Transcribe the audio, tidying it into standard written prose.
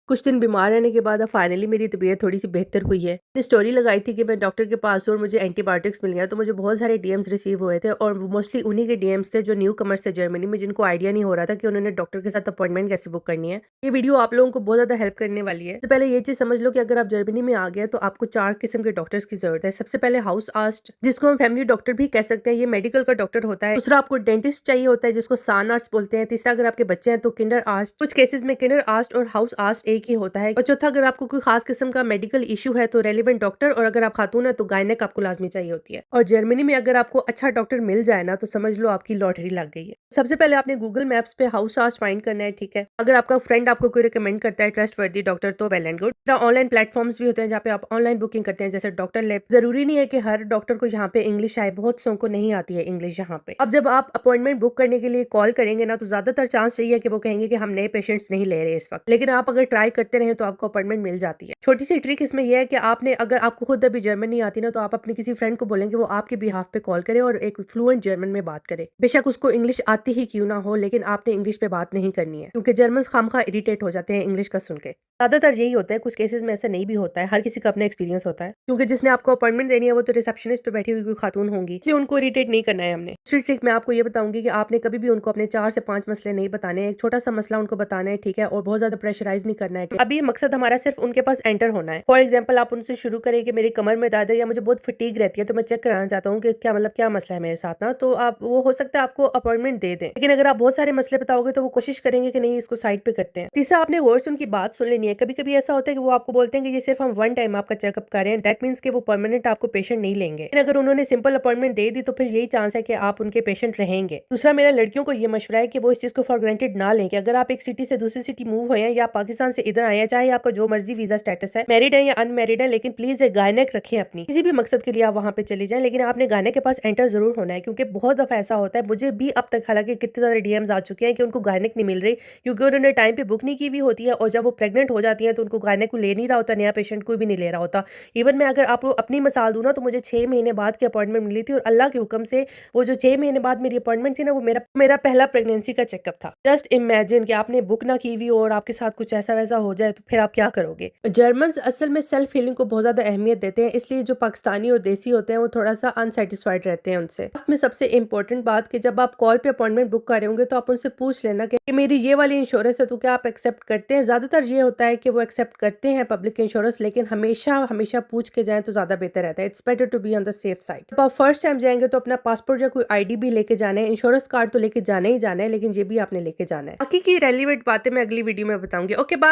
कुछ दिन बीमार रहने के बाद अब फाइनली मेरी तबीयत थोड़ी-सी बेहतर हुई है। मैंने स्टोरी लगाई थी कि मैं डॉक्टर के पास हूँ और मुझे एंटीबायोटिक्स मिल गया, तो मुझे बहुत सारे डीएम्स रिसीव हुए थे और मोस्टली उन्हीं के डीएम्स थे जो न्यू कमर्स थे जर्मनी में, जिनको आइडिया नहीं हो रहा था कि उन्होंने डॉक्टर के साथ अपॉइंटमेंट कैसे बुक करनी है। ये वीडियो आप लोगों को बहुत ज़्यादा हेल्प करने वाली है। सबसे पहले ये चीज़ समझ लो कि अगर आप जर्मनी में आ गए तो आपको 4 किस्म के डॉक्टर्स की ज़रूरत है। सबसे पहले हाउस आर्स्ट, जिसको हम फैमिली डॉक्टर भी कह सकते हैं, ये मेडिकल का डॉक्टर होता है। दूसरा आपको डेंटिस्ट चाहिए होता है, जिसको सानार्स्ट बोलते हैं। तीसरा अगर आपके बच्चे हैं तो किंडर आर्स्ट, कुछ केसेस में किंडर आर्स्ट और हाउस आर्स्ट एक ही होता है। और चौथा, अगर आपको कोई खास किस्म का मेडिकल इशू है तो रेलिवेंट डॉक्टर, और अगर आप खातून है तो गायनेक आपको लाजमी चाहिए होती है। और जर्मनी में अगर आपको अच्छा डॉक्टर मिल जाए ना तो समझ लो आपकी लॉटरी लग गई है। सबसे पहले आपने गूगल मैप्स पे हाउस आर्स्ट फाइंड करना है, ठीक है। अगर आपका फ्रेंड आपको कोई रिकमेंड करता है ट्रस्ट वर्दी डॉक्टर तो well and good. Online platforms भी होते हैं जहाँ पे आप ऑनलाइन बुकिंग करते हैं, जैसे डॉक्टर लैब। जरूरी नहीं है कि हर डॉक्टर को यहाँ पे इंग्लिश आए, बहुत सौ को नहीं आती है इंग्लिश यहाँ पे। अब जब आप अपॉइंटमेंट बुक करने के लिए कॉल करेंगे ना तो ज्यादातर चांस यही है कि वो कहेंगे कि हम नए पेशेंट्स नहीं ले रहे इस वक्त, लेकिन आप अगर ट्राई करते रहे तो आपको अपॉइंटमेंट मिल जाती है। छोटी सी ट्रिक इसमें यह है कि आपने, अगर आपको खुद अभी जर्मन नहीं आती ना, तो आप अपने किसी फ्रेंड को बोलेंगे वो आपके बिहाफ पे कॉल करे और एक फ्लुएंट जर्मन में बात करे। बेशक उसको इंग्लिश आती ही क्यों ना हो, लेकिन आपने इंग्लिश पे बात नहीं करनी है, क्योंकि जर्मन खामखा इरिटेट हो जाते हैं इंग्लिश का सुन के। ज्यादातर यही होता है, कुछ केसेस में ऐसा नहीं भी होता है, हर किसी का अपना एक्सपीरियंस होता है, क्योंकि जिसने आपको अपॉइंटमेंट देनी है वो तो रिसेप्शनिस्ट पे बैठी हुई कोई खातून होंगी, इसलिए उनको इरिटेट नहीं करना है हमने। दूसरी ट्रिक मैं आपको ये बताऊंगी कि आपने कभी भी उनको अपने 4 से 5 मसले नहीं बताने, एक छोटा सा मसला उनको बताना है, ठीक है, और बहुत ज्यादा प्रेशराइज नहीं करना है कि अभी मकसद हमारा सिर्फ उनके पास एंटर होना है। फॉर एग्जाम्पल, आप उनसे शुरू करें कि मेरी कमर में दर्द है या मुझे बहुत फटीग रहती है, तो मैं चेक कराना चाहता हूँ कि क्या मतलब क्या मसला है मेरे साथ ना, तो आप, वो हो सकता है आपको अपॉइंटमेंट दे दें। लेकिन अगर आप बहुत सारे मसले बताओगे तो वो कोशिश करेंगे कि नहीं, इसको साइड पे करते हैं। तीसरा, आपने गौर से उनकी बात सुन लेनी है। कभी कभी ऐसा होता है कि वो आपको बोलते हैं कि ये सिर्फ हम वन टाइम आपका चेकअप कर रहे हैं, दैट मीन्स कि वो परमानेंट आपको पेशेंट नहीं लेंगे। लेकिन अगर उन्होंने सिंपल अपॉइंटमेंट दे दी तो फिर यही चांस है कि आप उनके पेशेंट रहेंगे। दूसरा, मेरा लड़कियों को ये मशवरा है कि वो इस चीज को फॉर ग्रांटेड ना लें कि अगर आप एक सिटी से दूसरी सिटी मूव हुए हैं या पाकिस्तान से इधर आए हैं, चाहे आपका जो मर्जी वीजा स्टेटस है, मैरिड है या अनमैरिड है, लेकिन प्लीज एक गायनेक रखें अपनी। किसी भी मकसद के लिए आप वहां पे चले जाएं, लेकिन आपने गायनेक के पास एंटर जरूर होना है, क्योंकि बहुत दफा ऐसा होता है, मुझे भी अब तक हालांकि कितने सारे डीएम्स आ चुके हैं कि उनको गायनेक नहीं मिल रही, क्योंकि उन्होंने टाइम पे बुक नहीं की भी होती है, और जब वो प्रेग्नेंट हो जाती है तो उनको गायनेक को ले नहीं रहा होता, नया पेशेंट कोई भी नहीं ले रहा होता। इवन मैं अगर आपको अपनी मिसाल दूं ना, तो मुझे 6 महीने बाद की अपॉइंटमेंट मिली थी, और अल्लाह के हुक्म से वो जो 6 महीने बाद मेरी अपॉइंटमेंट थी ना, वो मेरा पहला प्रेगनेंसी का चेकअप था। जस्ट इमेजिन कि आपने बुक ना की हुई हो और आपके साथ कुछ ऐसा वैसा हो जाए, तो फिर आप क्या करोगे। जर्मन असल में सेल्फ हीलिंग को बहुत ज्यादा अहमियत देते हैं, इसलिए जो पाकिस्तानी और देसी होते हैं वो थोड़ा सा अनसेटिस्फाइड रहते हैं उनसे। में सबसे इंपॉर्टेंट बात कि जब आप कॉल पे अपॉइंटमेंट बुक कर रहे होंगे तो आप उनसे पूछ लेना कि मेरी ये वाली इंश्योरेंस है तो क्या आप एक्सेप्ट करते हैं। ज्यादातर ये होता है कि वो एक्सेप्ट करते हैं पब्लिक इंश्योरेंस, लेकिन हमेशा हमेशा पूछ के जाएं तो ज्यादा बेहतर रहता है। It's better to be on the safe side. जब आप फर्स्ट टाइम जाएंगे तो अपना पासपोर्ट या कोई आईडी भी लेके जाना है, इंश्योरेंस कार्ड तो लेके जाना ही जाना है, लेकिन ये भी आपने लेके जाना है। बाकी की रेलिवेंट बातें मैं अगली वीडियो में बताऊंगी। Okay, bye.